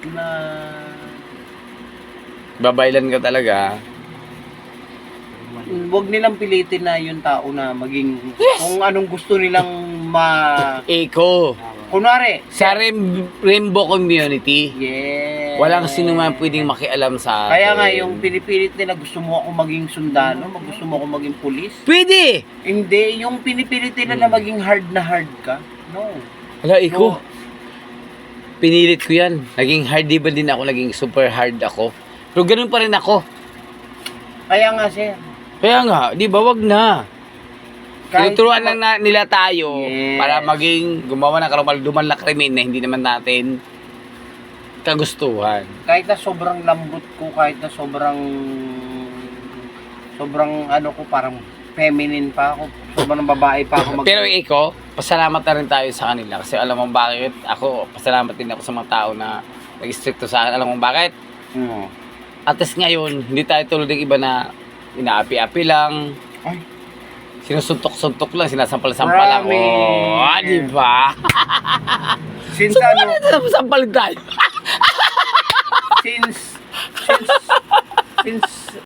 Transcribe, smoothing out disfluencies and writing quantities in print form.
na Babaylan ka talaga. wag nilang pilitin na yung tao na maging kung anong gusto nilang Eko. kunwari, Sa Rainbow Community, yes. walang sino man pwedeng makialam sa atin. Kaya nga, yung pinipilit nila, gusto mo ako maging sundalo, gusto mo ako maging pulis. Pwede! Hindi, yung pinipilit nila na maging hard na hard ka. No. Hala, Eko. No. Pinilit ko yan. Naging hard, di ba din ako? Naging super hard ako. Pero ganun pa rin ako. Kaya nga, sir. Kaya nga, di ba, wag na. Tinuturuan lang nila tayo Yes. para maging gumawa ng karumal-dumal na krimen na hindi naman natin kagustuhan. Kahit na sobrang lambot ko, kahit na sobrang ano ko, parang feminine pa ako, sobrang babae pa ako. Pero Eko, pasalamat na rin tayo sa kanila kasi alam mo bakit ako, pasalamat din ako sa mga tao na nag-stricto sa akin. Alam mo bakit? At least ngayon, hindi tayo tulad ng iba na inaapi-api lang. Ay. Sinusuntok-suntok lang, sinasampal-sampal lang. Oh, di ba? Since So, ano, sampal tayo. since